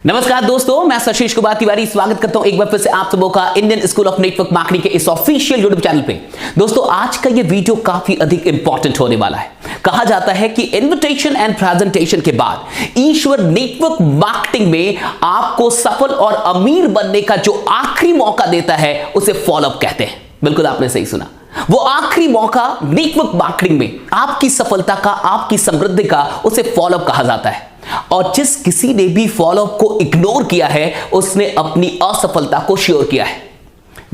नमस्कार दोस्तों, मैं आशीष कुमार तिवारी स्वागत करता हूं एक बार फिर से आप सबों का Indian school of network marketing के इस ऑफिशियल यूट्यूब चैनल पे। दोस्तों, आज का ये वीडियो काफी अधिक इंपॉर्टेंट होने वाला है। कहा जाता है कि इन्विटेशन एंड प्रेजेंटेशन के बाद ईश्वर नेटवर्क मार्केटिंग में आपको सफल और अमीर बनने का जो आखिरी मौका देता है उसे फॉलोअप कहते हैं। बिल्कुल आपने सही सुना, वो आखिरी मौका नेटवर्क मार्केटिंग में आपकी सफलता का, आपकी समृद्धि का, उसे फॉलोअप कहा जाता है। और जिस किसी ने भी फॉलोअप को इग्नोर किया है उसने अपनी असफलता को श्योर किया है।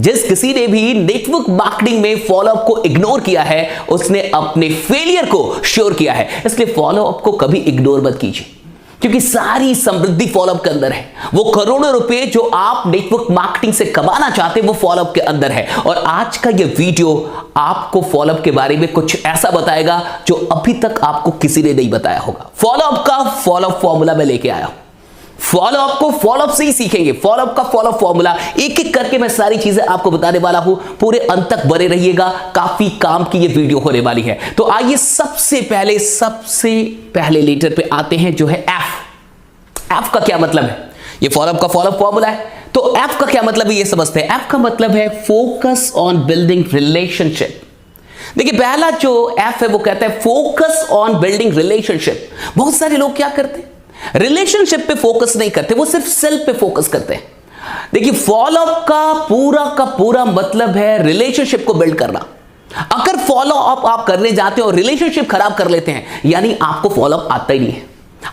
जिस किसी ने भी नेटवर्क मार्केटिंग में फॉलोअप को इग्नोर किया है उसने अपने फेलियर को श्योर किया है। इसलिए फॉलोअप को कभी इग्नोर मत कीजिए, क्योंकि सारी समृद्धि फॉलोअप के अंदर है। वो करोड़ों रुपए जो आप नेटवर्क मार्केटिंग से कमाना चाहते हैं वो फॉलोअप के अंदर है। और आज का ये वीडियो आपको फॉलोअप के बारे में कुछ ऐसा बताएगा जो अभी तक आपको किसी ने नहीं बताया होगा। फॉलोअप का फॉलोअप फॉर्मूला मैं लेके आया हूं। फॉलोअप को फॉलोअप से ही सीखेंगे। फॉलोअप का फॉलोअप फॉर्मूला एक एक करके मैं सारी चीजें आपको बताने वाला हूं। पूरे अंत तक बने रहिएगा, काफी काम की ये वीडियो होने वाली है। तो आइए सबसे पहले लेटर पे आते हैं, जो है एफ। एफ का क्या मतलब है? ये फॉलोअप का फॉलोअप फॉर्मूला है। तो एफ का क्या मतलब है ये समझते हैं। एफ का मतलब है फोकस ऑन बिल्डिंग रिलेशनशिप। देखिए, पहला जो एफ है वो कहता है फोकस ऑन बिल्डिंग रिलेशनशिप। बहुत सारे लोग क्या करते हैं, रिलेशनशिप पे फोकस नहीं करते, वो सिर्फ सेल्फ पे फोकस करते हैं। देखिए, फॉलोअप का पूरा मतलब है रिलेशनशिप को बिल्ड करना। अगर फॉलोअप आप करने जाते हैं और रिलेशनशिप खराब कर लेते हैं, यानी आपको फॉलोअप आता ही नहीं है।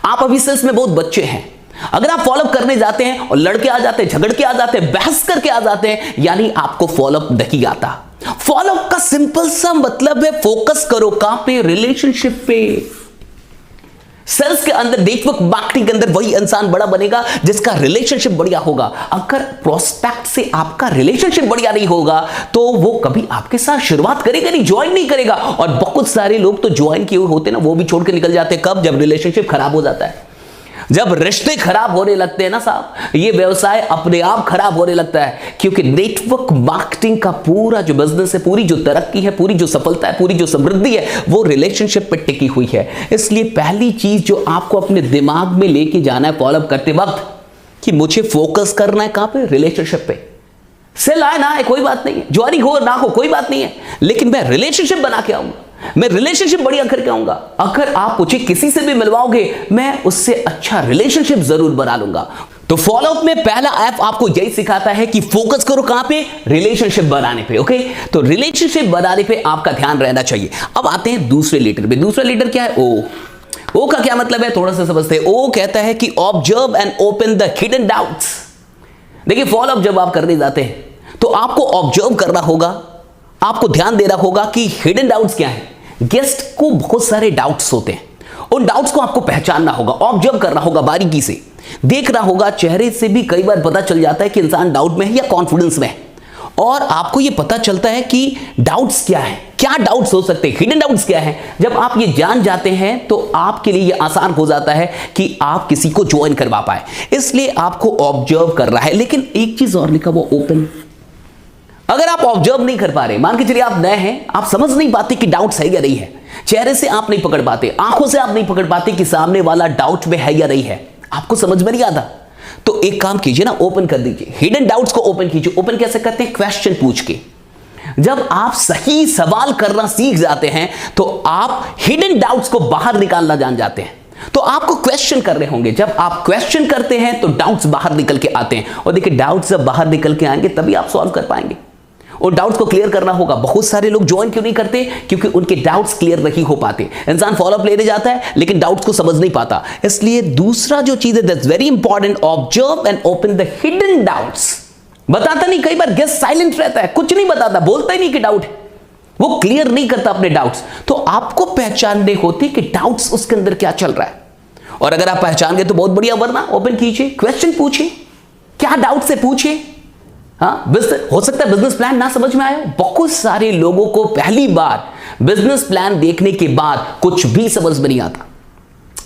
आप अभी सेल्स में बहुत बच्चे हैं। अगर आप फॉलोअप करने जाते हैं और लड़के आ जाते हैं, झगड़ के आ जाते हैं, बहस करके आ जाते हैं, यानी आपको फॉलोअप नहीं आता। फॉलोअप का सिंपल सा मतलब है फोकस करो कहां पे? रिलेशनशिप पे। सेल्स के अंदर, नेटवर्क मार्केटिंग के अंदर वही इंसान बड़ा बनेगा जिसका रिलेशनशिप बढ़िया होगा। अगर प्रोस्पेक्ट से आपका रिलेशनशिप बढ़िया नहीं होगा तो वो कभी आपके साथ शुरुआत करेगा नहीं, ज्वाइन नहीं करेगा। और बहुत सारे लोग तो ज्वाइन किए हुए होते हैं ना, वो भी छोड़ के निकल जाते हैं। कब? जब रिलेशनशिप खराब हो जाता है, जब रिश्ते खराब होने लगते हैं ना साहब, ये व्यवसाय अपने आप खराब होने लगता है। क्योंकि नेटवर्क मार्केटिंग का पूरा जो बिजनेस है, पूरी जो तरक्की है, पूरी जो सफलता है, पूरी जो समृद्धि है, वो रिलेशनशिप पे टिकी हुई है। इसलिए पहली चीज जो आपको अपने दिमाग में लेके जाना है फॉलोअप करते वक्त, कि मुझे फोकस करना है कहां पे? रिलेशनशिप पे। सेल आए ना आए कोई बात नहीं है, ज्वाइनिंग हो ना हो कोई बात नहीं है, लेकिन मैं रिलेशनशिप बना के आऊंगा, मैं रिलेशनशिप बढ़िया करके आऊंगा। अगर आप मुझे किसी से भी मिलवाओगे, मैं उससे अच्छा रिलेशनशिप जरूर बना लूंगा। तो फॉलोअप में पहला एफ आपको यही सिखाता है कि फोकस करो कहां पे? रिलेशनशिप बनाने पे। ओके, तो रिलेशनशिप बनाने पे आपका ध्यान रहना चाहिए। अब आते हैं दूसरे लेटर पे। दूसरा लेटर क्या है? ओ। ओ का क्या मतलब है थोड़ा सा समझते हैं। ओ कहता है कि observe and open the hidden doubts. देखिए, फॉलोअप जब आप करने जाते हैं तो आपको ऑब्जर्व करना होगा, आपको ध्यान देना होगा कि हिडन डाउट्स क्या है। गेस्ट को बहुत सारे डाउट्स होते हैं, उन डाउट्स को आपको पहचानना होगा, ऑब्जर्व करना होगा, बारीकी से देखना होगा। चेहरे से भी कई बार पता चल जाता है कि इंसान डाउट में है या कॉन्फिडेंस में है। और आपको यह पता चलता है कि डाउट्स क्या है, क्या डाउट्स हो सकते हैं, हिडन डाउट्स क्या है। जब आप ये जान जाते हैं तो आपके लिए यह आसान हो जाता है कि आप किसी को ज्वाइन करवा पाए। इसलिए आपको ऑब्जर्व करना है। लेकिन एक चीज और लिखा, वो ओपन। अगर आप ऑब्जर्व नहीं कर पा रहे, मान के चलिए आप नए हैं, आप समझ नहीं पाते कि डाउट्स है या नहीं है, चेहरे से आप नहीं पकड़ पाते, आंखों से आप नहीं पकड़ पाते कि सामने वाला डाउट में है या नहीं है, आपको समझ में नहीं आता, तो एक काम कीजिए ना, ओपन कर दीजिए। हिडन डाउट्स को ओपन कीजिए। ओपन कैसे करते हैं? क्वेश्चन पूछ के। जब आप सही सवाल करना सीख जाते हैं तो आप हिडन डाउट्स को बाहर निकालना जान जाते हैं। तो आपको क्वेश्चन करने होंगे। जब आप क्वेश्चन करते हैं तो डाउट्स बाहर निकल के आते हैं। और देखिए, डाउट्स जब बाहर निकल के आएंगे तभी आप सॉल्व कर पाएंगे। और डाउट्स को क्लियर करना होगा। बहुत सारे लोग ज्वाइन क्यों नहीं करते? क्योंकि उनके डाउट्स क्लियर नहीं हो पाते। इंसान फॉलोअप लेने जाता है लेकिन डाउट्स को समझ नहीं पाता। इसलिए दूसरा जो चीज है, that's very important, observe and open the hidden doubts. बताता नहीं, कई बार गेस्ट साइलेंट रहता है, कुछ नहीं बताता, बोलता ही नहीं कि डाउट है, वो क्लियर नहीं करता अपने डाउट्स। तो आपको पहचानने होते कि डाउट्स उसके अंदर क्या चल रहा है। और अगर आप पहचान गए तो बहुत बढ़िया, वरना ओपन कीजिए, क्वेश्चन पूछिए, क्या डाउट से पूछिए। हाँ, हो सकता है बिजनेस प्लान ना समझ में आए। बहुत सारे लोगों को पहली बार बिजनेस प्लान देखने के बाद कुछ भी समझ में नहीं आता,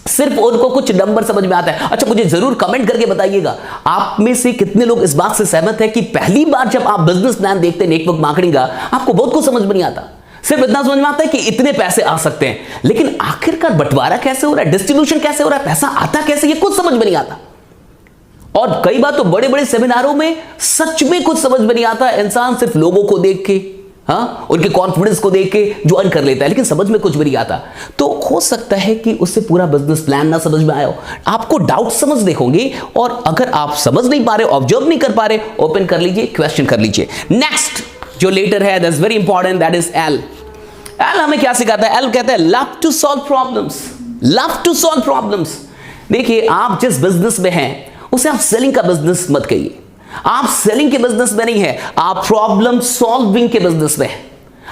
सिर्फ उनको कुछ नंबर समझ में आता है। अच्छा, मुझे जरूर कमेंट करके बताइएगा, आप में से कितने लोग इस बात से सहमत है कि पहली बार जब आप बिजनेस प्लान देखते हैं नेटवर्क मार्केटिंग का, आपको बहुत कुछ समझ में नहीं आता, सिर्फ इतना समझ में आता है कि इतने पैसे आ सकते हैं, लेकिन आखिरकार बंटवारा कैसे हो रहा है, डिस्ट्रीब्यूशन कैसे हो रहा है, पैसा आता कैसे, ये कुछ समझ में नहीं आता। और कई बार तो बड़े बड़े सेमिनारों में सच में कुछ समझ में नहीं आता, इंसान सिर्फ लोगों को देख के, हाँ, उनके कॉन्फिडेंस को देख के ज्वाइन कर लेता है, लेकिन समझ में कुछ भी नहीं आता। तो हो सकता है कि उससे पूरा बिजनेस प्लान ना समझ में आया हो, आपको डाउट समझ देखोगे, और अगर आप समझ नहीं पा रहे, ऑब्जर्व नहीं कर पा रहे, ओपन कर लीजिए, क्वेश्चन कर लीजिए। नेक्स्ट जो लेटर है that's very important, that is L. L हमें क्या सिखाता है? एल कहता है love to solve problems, love to solve problems. देखिए, आप जिस बिजनेस में हैं उसे आप सेलिंग का बिजनेस मत कहिए, आप सेलिंग के बिजनेस में नहीं है, आप प्रॉब्लम सॉल्विंग के बिजनेस में हैं।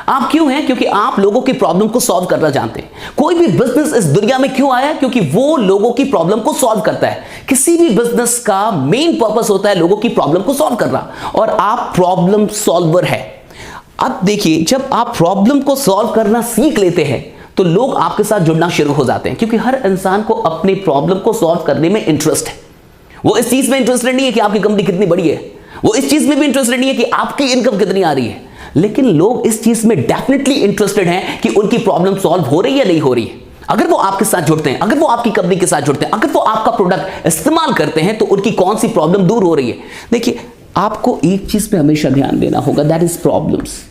आप क्यों हैं? क्योंकि आप लोगों की प्रॉब्लम को सॉल्व करना जानते हैं। कोई भी बिजनेस इस दुनिया में क्यों आया? क्योंकि वो लोगों की प्रॉब्लम को सॉल्व करता है। किसी भी बिजनेस का मेन पर्पस होता है लोगों की प्रॉब्लम को सॉल्व करना, और आप प्रॉब्लम सॉल्वर है। अब देखिए, जब आप प्रॉब्लम को सॉल्व करना सीख लेते हैं तो लोग आपके साथ जुड़ना शुरू हो जाते हैं, क्योंकि हर इंसान को अपनी प्रॉब्लम को सॉल्व करने में इंटरेस्ट है। वो इस चीज में इंटरेस्टेड नहीं है कि आपकी कंपनी कितनी बड़ी है, वो इस चीज में भी इंटरेस्टेड नहीं है कि आपकी इनकम कितनी आ रही है, लेकिन लोग इस चीज में डेफिनेटली इंटरेस्टेड हैं कि उनकी प्रॉब्लम सॉल्व हो रही है या नहीं हो रही है। अगर वो आपके साथ जुड़ते हैं, अगर वो आपकी कंपनी के साथ जुड़ते हैं, अगर वो आपका प्रोडक्ट इस्तेमाल करते हैं, तो उनकी कौन सी प्रॉब्लम दूर हो रही है। देखिए, आपको एक चीज पे हमेशा ध्यान देना होगा, दैट इज प्रॉब्लम्स।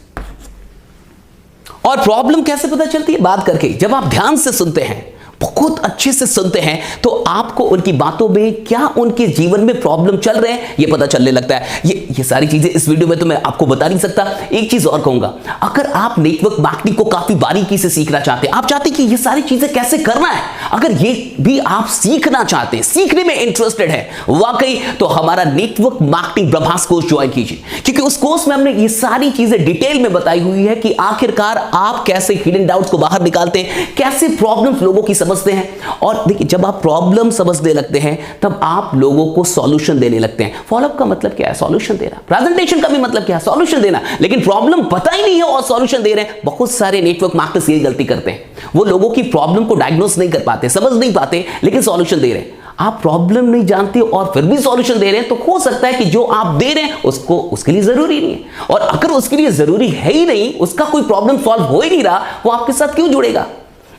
और प्रॉब्लम कैसे पता चलती है? बात करके। जब आप ध्यान से सुनते हैं, बहुत अच्छे से सुनते हैं, तो आपको उनकी बातों में क्या उनके जीवन में प्रॉब्लम चल रहे हैं ये पता चलने लगता है। ये सारी चीजें इस वीडियो में तो मैं आपको बता नहीं सकता। एक चीज और कहूंगा, अगर आप नेटवर्क मार्केटिंग को काफी बारीकी से सीखना चाहते हैं, आप चाहते हैं कि ये सारी चीजें कैसे करना है, अगर ये भी आप सीखना चाहते हैं, सीखने में इंटरेस्टेड है वाकई, तो हमारा नेटवर्क मार्केटिंग ब्रह्मास्त्र कोर्स ज्वाइन कीजिए, क्योंकि उस कोर्स में हमने ये सारी चीजें डिटेल में बताई हुई है कि आखिरकार आप कैसे हिडन डाउट्स को बाहर निकालते हैं, कैसे प्रॉब्लम्स लोगों की समझते हैं। और देखिए, जब आप प्रॉब्लम समझने लगते हैं तब आप लोगों को सॉल्यूशन देने लगते हैं। फॉलोअप का मतलब क्या है? सॉल्यूशन देना। प्रेजेंटेशन का भी मतलब क्या है? सॉल्यूशन देना। लेकिन प्रॉब्लम पता ही नहीं है और सॉल्यूशन दे रहे हैं। बहुत सारे नेटवर्क मार्केटर्स ये गलती करते हैं, वो लोगों की प्रॉब्लम को डायग्नोस नहीं कर पाते, समझ नहीं पाते, लेकिन सॉल्यूशन दे रहे हैं। आप प्रॉब्लम नहीं जानते और फिर भी सॉल्यूशन दे रहे हैं, तो हो सकता है कि जो आप दे रहे हैं उसको उसके लिए जरूरी नहीं है, और अगर उसके लिए जरूरी है ही नहीं, उसका कोई प्रॉब्लम सॉल्व हो ही नहीं रहा, वो आपके साथ क्यों जुड़ेगा?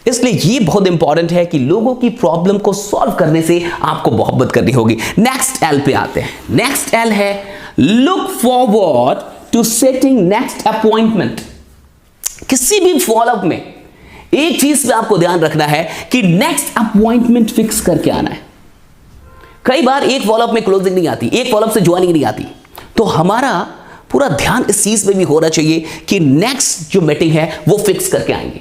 इसलिए ये बहुत इंपॉर्टेंट है कि लोगों की प्रॉब्लम को सॉल्व करने से आपको मोहब्बत करनी होगी। नेक्स्ट एल पे आते हैं। नेक्स्ट एल है look forward to setting next appointment. किसी भी फॉलोअप में एक चीज पे आपको ध्यान रखना है कि नेक्स्ट अपॉइंटमेंट फिक्स करके आना है। कई बार एक फॉलोअप में क्लोजिंग नहीं आती, एक फॉलोअप से ज्वाइनिंग नहीं आती, तो हमारा पूरा ध्यान इस चीज में भी होना चाहिए कि नेक्स्ट जो मीटिंग है वो फिक्स करके आएंगे।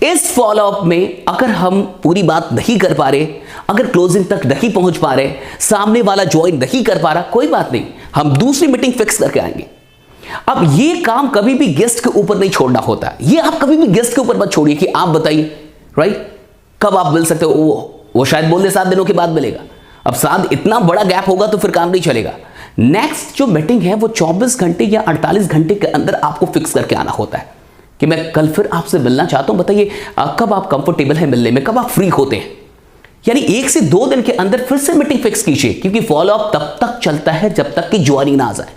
इस फॉलोअप में अगर हम पूरी बात नहीं कर पा रहे, अगर क्लोजिंग तक नहीं पहुंच पा रहे, सामने वाला ज्वाइन नहीं कर पा रहा, कोई बात नहीं, हम दूसरी मीटिंग फिक्स करके आएंगे। अब ये काम कभी भी गेस्ट के ऊपर नहीं छोड़ना होता, ये आप कभी भी गेस्ट के ऊपर मत छोड़िए कि आप बताइए, राइट, कब आप मिल सकते हो। वो शायद बोल दे 7 दिनों के बाद मिलेगा। अब 7 इतना बड़ा गैप होगा तो फिर काम नहीं चलेगा। नेक्स्ट जो मीटिंग है वो 24 घंटे या 48 घंटे के अंदर आपको फिक्स करके आना होता है कि मैं कल फिर आपसे मिलना चाहता हूं, बताइए कब आप कंफर्टेबल हैं मिलने में, कब आप फ्री होते हैं। यानी 1 से 2 दिन के अंदर फिर से मीटिंग फिक्स कीजिए, क्योंकि फॉलोअप तब तक चलता है जब तक कि ज्वाइनिंग ना आ जाए।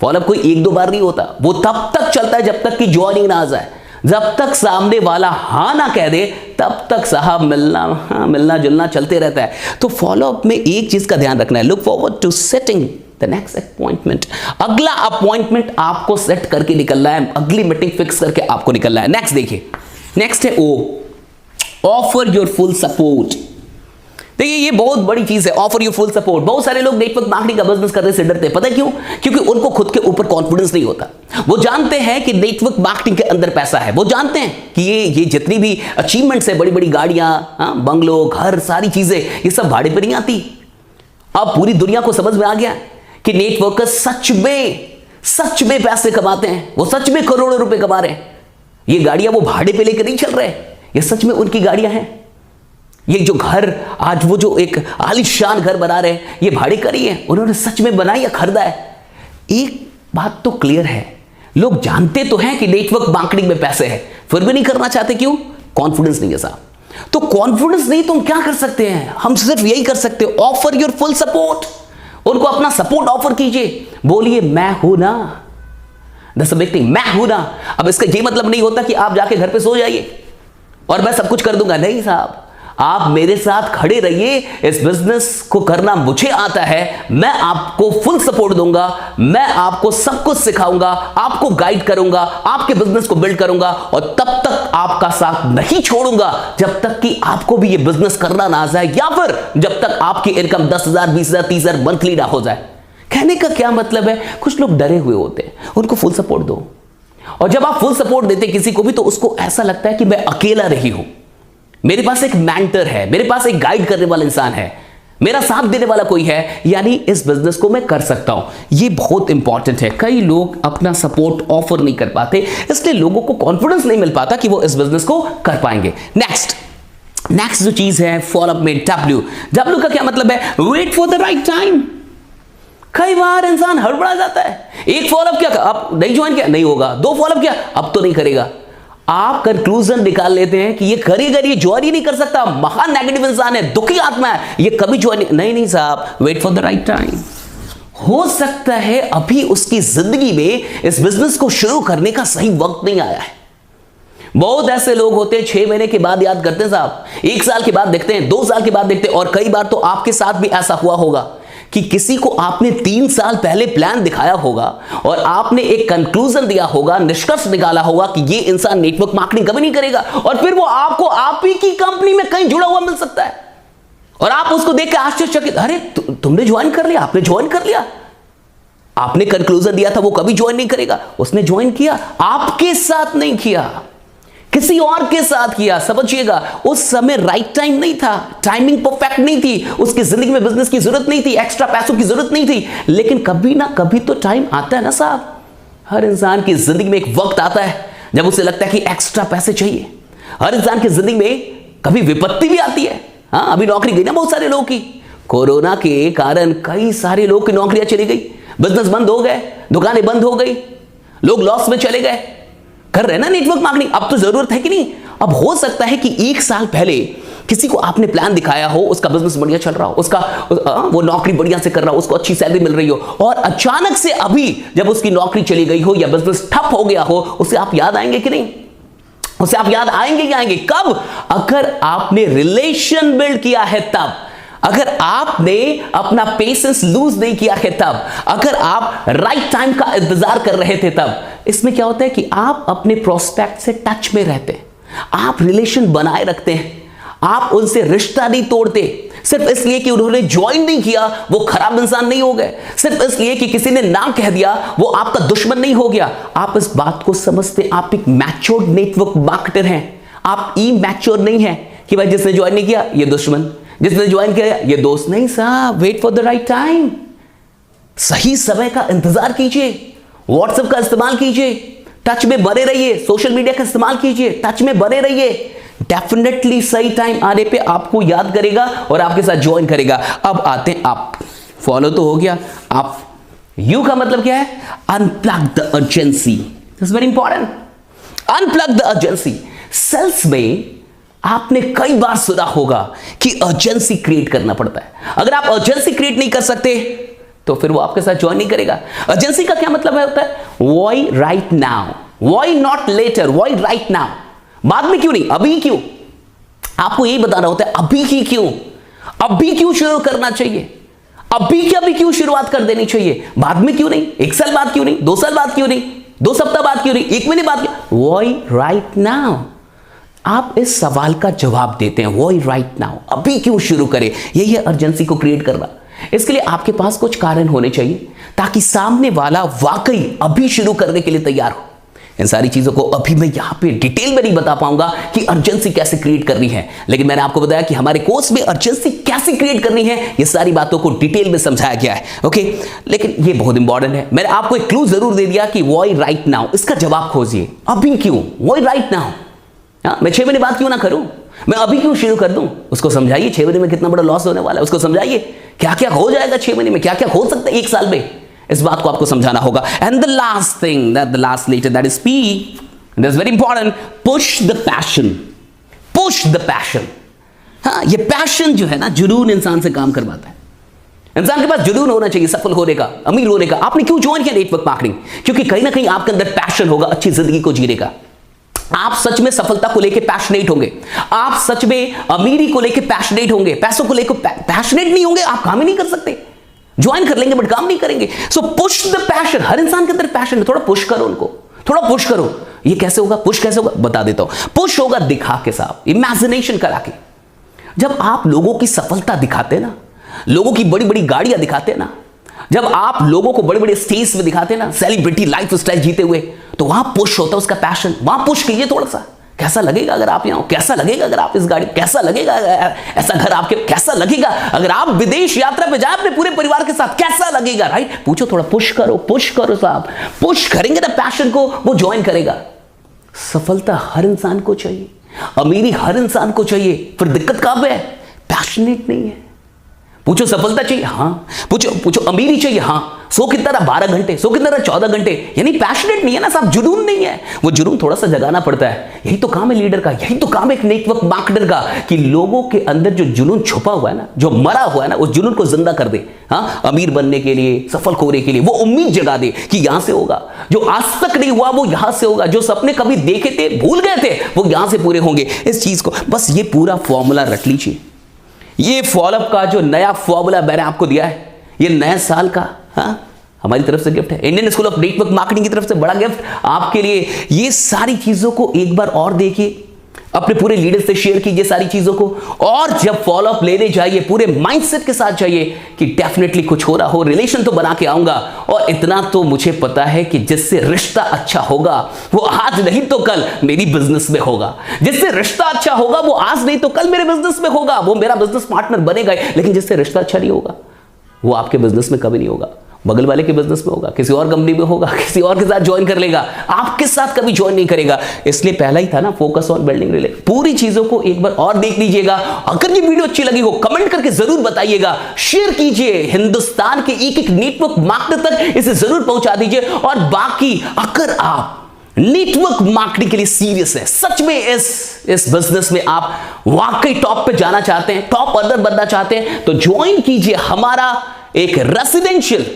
फॉलोअप कोई 1-2 बार नहीं होता, वो तब तक चलता है जब तक कि ज्वाइनिंग ना आ जाए। जब तक सामने वाला हाँ ना कह दे तब तक साहब मिलना जुलना चलते रहता है। तो फॉलोअप में एक चीज का ध्यान रखना है, look forward to setting the next appointment. अगला अपॉइंटमेंट आपको सेट करके निकलना है, अगली मीटिंग फिक्स करके आपको निकलना है। नेक्स्ट देखिए, नेक्स्ट है ओ, ऑफर योर फुल सपोर्ट। देखिए ये बहुत बड़ी चीज है, ऑफर योर फुल सपोर्ट। बहुत सारे लोग नेटवर्क मार्केटिंग का बिजनेस करने से डरते हैं, पता है क्यों? क्योंकि उनको खुद के ऊपर कॉन्फिडेंस नहीं होता। वो जानते हैं कि नेटवर्क मार्केटिंग के अंदर पैसा है, वो जानते हैं कि ये जितनी भी अचीवमेंट्स है, बड़ी बड़ी गाड़ियां, बंगलो, घर, सारी चीजें, ये सब भाड़े पे नहीं आती। अब पूरी दुनिया को समझ में आ गया कि नेटवर्कर्स सच में पैसे कमाते हैं, वो सच में करोड़ों रुपए कमा रहे हैं। ये गाड़ियां वो भाड़े पे लेकर नहीं चल रहे, ये सच में उनकी गाड़ियां हैं। ये जो घर आज वो जो एक आलीशान घर बना रहे हैं, ये भाड़े का नहीं है, उन्होंने सच में बनाया या खरीदा है। एक बात तो क्लियर है, लोग जानते तो हैं कि नेटवर्क मार्केटिंग में पैसे हैं, फिर भी नहीं करना चाहते। क्यों? कॉन्फिडेंस नहीं है साहब। तो कॉन्फिडेंस नहीं तो हम क्या कर सकते हैं? हम सिर्फ यही कर सकते हो, ऑफर योर फुल सपोर्ट। उनको अपना सपोर्ट ऑफर कीजिए, बोलिए मैं हूं ना, दैट्स अ बिग थिंग, मैं हूं ना। अब इसका ये मतलब नहीं होता कि आप जाके घर पे सो जाइए और मैं सब कुछ कर दूंगा, नहीं साहब। आप मेरे साथ खड़े रहिए, इस बिजनेस को करना मुझे आता है, मैं आपको फुल सपोर्ट दूंगा, मैं आपको सब कुछ सिखाऊंगा, आपको गाइड करूंगा, आपके बिजनेस को बिल्ड करूंगा और तब तक आपका साथ नहीं छोड़ूंगा जब तक कि आपको भी ये बिजनेस करना ना आ जाए या फिर जब तक आपकी इनकम 10,000, 20,000, 30,000 मंथली ना हो जाए। कहने का क्या मतलब है, कुछ लोग डरे हुए होते हैं, उनको फुल सपोर्ट दो। और जब आप फुल सपोर्ट देते किसी को भी तो उसको ऐसा लगता है कि मैं अकेला नहीं हूं, मेरे पास एक मेंटर है, मेरे पास एक गाइड करने वाला इंसान है, मेरा साथ देने वाला कोई है, यानी इस बिजनेस को मैं कर सकता हूं। ये बहुत इंपॉर्टेंट है। कई लोग अपना सपोर्ट ऑफर नहीं कर पाते, इसलिए लोगों को कॉन्फिडेंस नहीं मिल पाता कि वो इस बिजनेस को कर पाएंगे। नेक्स्ट जो चीज है फॉलोअप में डब्ल्यू का क्या मतलब है, wait for the right time. कई बार इंसान हड़बड़ा जाता है, एक फॉलोअप किया, अब नहीं ज्वाइन किया, नहीं होगा, 2 फॉलोअप किया, अब तो नहीं करेगा। आप कंक्लूजन निकाल लेते हैं कि ये करेगा, ये ज्वाइन ही नहीं कर सकता, महान नेगेटिव इंसान है, दुखी आत्मा है, ये कभी ज्वाइन नहीं साहब, wait for the right time. हो सकता है अभी उसकी जिंदगी में इस बिजनेस को शुरू करने का सही वक्त नहीं आया है। बहुत ऐसे लोग होते हैं 6 महीने के बाद याद करते हैं साहब, 1 साल के बाद देखते हैं, 2 साल के बाद देखते हैं, और कई बार तो आपके साथ भी ऐसा हुआ होगा कि किसी को आपने 3 साल पहले प्लान दिखाया होगा और आपने एक कंक्लूजन दिया होगा, निष्कर्ष निकाला होगा कि ये इंसान नेटवर्क मार्केटिंग कभी नहीं करेगा, और फिर वो आपको आप ही की कंपनी में कहीं जुड़ा हुआ मिल सकता है और आप उसको देख के आश्चर्यचकित, अरे तुमने ज्वाइन कर लिया, आपने ज्वाइन कर लिया, आपने कंक्लूजन दिया था वो कभी ज्वाइन नहीं करेगा, उसने ज्वाइन किया, आपके साथ नहीं किया, किसी और के साथ किया। समझिएगा, उस समय राइट टाइम नहीं था, टाइमिंग परफेक्ट नहीं थी, उसकी जिंदगी में बिजनेस की जरूरत नहीं थी, एक्स्ट्रा पैसों की जरूरत नहीं थी, लेकिन कभी ना कभी तो टाइम आता है ना साहब। हर इंसान की जिंदगी में एक वक्त आता है जब उसे लगता है कि एक्स्ट्रा पैसे चाहिए। हर इंसान की जिंदगी में कभी विपत्ति भी आती है। हाँ, अभी नौकरी गई ना बहुत सारे लोगों की, कोरोना के कारण कई सारे लोग की नौकरियां चली गई, बिजनेस बंद हो गए, दुकानें बंद हो गई, लोग लॉस में चले गए। कर रहे ना नेटवर्क मार्केटिंग, अब तो जरूरत है कि नहीं। अब हो सकता है कि 1 साल पहले किसी को आपने प्लान दिखाया हो, उसका बिजनेस बढ़िया चल रहा हो, उसका वो नौकरी बढ़िया से कर रहा हो, उसको अच्छी सैलरी मिल रही हो, और अचानक से अभी जब उसकी नौकरी चली गई हो या बिजनेस ठप हो गया हो, उसे आप याद आएंगे कि नहीं? उसे आप याद आएंगे कि आएंगे कब? अगर आपने रिलेशन बिल्ड किया है तब, अगर आपने अपना पेशेंस लूज नहीं किया है तब, अगर आप राइट टाइम का इंतजार कर रहे थे तब। इसमें क्या होता है कि आप अपने प्रोस्पेक्ट से टच में रहते हैं, आप रिलेशन बनाए रखते हैं, आप उनसे रिश्ता नहीं तोड़ते। सिर्फ इसलिए कि उन्होंने ज्वाइन नहीं किया वो खराब इंसान नहीं हो गए, सिर्फ इसलिए कि किसी ने ना कह दिया वो आपका दुश्मन नहीं हो गया। आप इस बात को समझते, आप एक मैच्योर्ड नेटवर्क मार्केटर हैं, आप इमैच्योर नहीं है कि भाई जिसने ज्वाइन नहीं किया ये दुश्मन, जिसने ज्वाइन किया ये दोस्त। नहीं साहब, wait for the right time. सही समय का इंतजार कीजिए, व्हाट्सएप का इस्तेमाल कीजिए, टच में बने रहिए, सोशल मीडिया का इस्तेमाल कीजिए, टच में बने रहिए। डेफिनेटली सही टाइम आने पे आपको याद करेगा और आपके साथ ज्वाइन करेगा। अब आते हैं आप, फॉलो तो हो गया, आप यू का मतलब क्या है? Unplug the urgency, this is very important. Unplug the urgency. Sales में आपने कई बार सुना होगा कि अर्जेंसी क्रिएट करना पड़ता है। अगर आप अर्जेंसी क्रिएट नहीं कर सकते तो फिर वो आपके साथ ज्वाइन नहीं करेगा। अर्जेंसी का क्या मतलब होता है? Why right now, why not later, why right now. बाद में क्यों नहीं, अभी क्यों? आपको यही बताना होता है, अभी ही क्यों, अभी क्यों शुरू करना चाहिए, अभी क्या भी क्यों शुरुआत कर देनी चाहिए, बाद में क्यों नहीं, 1 साल बाद क्यों नहीं, 2 साल बाद क्यों नहीं, 2 सप्ताह बाद क्यों नहीं, 1 महीने बाद क्यों? Why right now. आप इस सवाल का जवाब देते हैं, व्हाई राइट नाउ, अभी क्यों शुरू करें। यही है अर्जेंसी को क्रिएट करना। इसके लिए आपके पास कुछ कारण होने चाहिए ताकि सामने वाला वाकई अभी शुरू करने के लिए तैयार हो। इन सारी चीजों को अभी मैं यहां पे डिटेल में नहीं बता पाऊंगा कि अर्जेंसी कैसे क्रिएट करनी है, लेकिन मैंने आपको बताया कि हमारे कोर्स में अर्जेंसी कैसे क्रिएट करनी है, ये सारी बातों को डिटेल में समझाया गया है। ओके, लेकिन ये बहुत इंपॉर्टेंट है। मैंने आपको एक क्लू जरूर दे दिया कि व्हाई राइट नाउ, इसका जवाब खोजिए। अभी क्यों, व्हाई राइट नाउ। मैं 6 महीने बाद क्यों ना करूं, मैं अभी क्यों शुरू कर दूं। उसको समझाइए 6 महीने में कितना बड़ा लॉस होने वाला है, उसको समझाइए क्या क्या हो जाएगा 6 महीने में, क्या क्या हो सकता है 1 साल में। इस बात को आपको समझाना होगा। And the last thing, that the last letter, that is P, that is very important, push the passion. Push the passion. हाँ, ये पैशन जो है ना, जुनून इंसान से काम करवाता है। इंसान के पास जुनून होना चाहिए सफल होने का, अमीर होने का। आपने क्यों ज्वाइन किया नेटवर्क मार्केटिंग? क्योंकि कहीं ना कहीं आपके अंदर पैशन होगा अच्छी जिंदगी को जीने का। आप सच में सफलता को लेकर पैशनेट होंगे, आप सच में अमीरी को लेकर पैशनेट होंगे, पैसों को लेकर पैशनेट नहीं होंगे, आप काम ही नहीं कर सकते। ज्वाइन कर लेंगे बट काम नहीं करेंगे। So push the passion. हर इंसान के अंदर पैशन है, थोड़ा पुश करो उनको, थोड़ा पुश करो। ये कैसे होगा, पुश कैसे होगा, बता देता हूं। पुश होगा दिखा के साथ, इमेजिनेशन करा के। जब आप लोगों की सफलता दिखाते हैं ना, लोगों की बड़ी बड़ी गाड़ियां दिखाते हैं ना, जब आप लोगों को बड़े बड़े स्टेज पे दिखाते हैं ना, सेलिब्रिटी लाइफ स्टाइल जीते हुए, तो वहां पुश होता है उसका पैशन। वहां पुश कीजिए थोड़ा सा। कैसा लगेगा अगर आप यहां हो, कैसा लगेगा अगर आप इस गाड़ी, कैसा लगेगा ऐसा घर आपके, कैसा लगेगा अगर आप विदेश यात्रा पे जाए अपने पूरे परिवार के साथ, कैसा लगेगा, राइट? पूछो, थोड़ा पुश करो साहब। पुश करेंगे ना पैशन को, वो ज्वाइन करेगा। सफलता हर इंसान को चाहिए, अमीरी हर इंसान को चाहिए, फिर दिक्कत कहां पे है? पैशनेट नहीं है। पूछो सफलता चाहिए, हाँ। पूछो अमीरी चाहिए, हाँ। सो कितना रहा 12 घंटे, सो कितना रहा 14 घंटे, यानी पैशनेट नहीं है ना साहब, जुनून नहीं है। वो जुनून थोड़ा सा जगाना पड़ता है। यही तो काम है लीडर का, यही तो काम है एक नेटवर्क मार्केटर का, कि लोगों के अंदर जो जुनून छुपा हुआ है ना, जो मरा हुआ है ना, उस जुनून को जिंदा कर दे। हाँ, अमीर बनने के लिए, सफल होने के लिए, वो उम्मीद जगा दे कि यहां से होगा, जो आज तक नहीं हुआ वो यहां से होगा, जो सपने कभी देखे थे भूल गए थे वो यहां से पूरे होंगे। इस चीज को बस ये पूरा फॉर्मूला रट लीजिए। ये फॉलोअप का जो नया फॉर्मूला मैंने आपको दिया है, ये नए साल का, हाँ, हमारी तरफ से गिफ्ट है, Indian school of network marketing की तरफ से बड़ा गिफ्ट आपके लिए। ये सारी चीजों को एक बार और देखिए, अपने पूरे लीडर से शेयर कीजिए सारी चीजों को, और जब फॉलोअप लेने जाइए पूरे माइंडसेट के साथ जाइए कि डेफिनेटली कुछ हो रहा हो, रिलेशन तो बना के आऊंगा। और इतना तो मुझे पता है कि जिससे रिश्ता अच्छा होगा वो आज नहीं तो कल मेरी बिजनेस में होगा, जिससे रिश्ता अच्छा होगा वो आज नहीं तो कल मेरे बिजनेस में होगा, वो मेरा बिजनेस पार्टनर बनेगा। लेकिन जिससे रिश्ता अच्छा नहीं होगा वो आपके बिजनेस में कभी नहीं होगा, बगल वाले के बिजनेस में होगा, किसी और कंपनी में होगा, किसी और के साथ ज्वाइन कर लेगा, आपके साथ कभी ज्वाइन नहीं करेगा। इसलिए पहला ही था ना, फोकस ऑन बिल्डिंग रिलेशन। पूरी चीजों को एक बार और देख लीजिएगा। अगर ये वीडियो अच्छी लगी हो कमेंट करके जरूर बताइएगा, शेयर कीजिए, हिंदुस्तान के एक एक नेटवर्क मार्केटर तक इसे जरूर पहुंचा दीजिए। और बाकी अगर आप नेटवर्क मार्केटिंग के लिए सीरियस है, सच में इस बिजनेस में आप वाकई टॉप पे जाना चाहते हैं, टॉप अर्नर बनना चाहते हैं, तो ज्वाइन कीजिए हमारा एक रेसिडेंशियल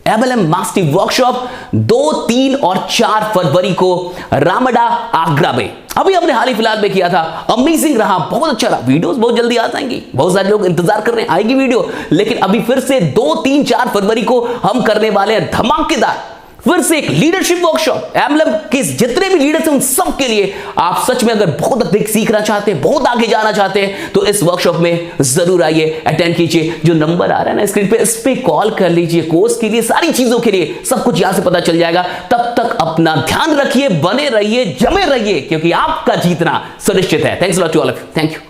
MLM मास्टरी वर्कशॉप 2, 3 और 4 फरवरी को रामडा आगरा में। अभी हमने हाल ही फिलहाल में किया था, अमेजिंग रहा, बहुत अच्छा रहा। वीडियोस बहुत जल्दी आ जाएंगी, बहुत सारे लोग इंतजार कर रहे हैं आएगी वीडियो। लेकिन अभी फिर से 2, 3, 4 फरवरी को हम करने वाले हैं धमाकेदार फिर से एक लीडरशिप वर्कशॉप। MLM के जितने भी लीडर्स हैं उन सब के लिए, आप सच में अगर बहुत अधिक सीखना चाहते हैं, बहुत आगे जाना चाहते हैं, तो इस वर्कशॉप में जरूर आइए, अटेंड कीजिए। जो नंबर आ रहा है ना स्क्रीन पे, इस पे कॉल कर लीजिए। कोर्स के लिए, सारी चीजों के लिए, सब कुछ यहां से पता चल जाएगा। तब तक अपना ध्यान रखिए, बने रहिए, जमे रहिए, क्योंकि आपका जीतना सुनिश्चित है। Thanks a lot to all of you. Thank you.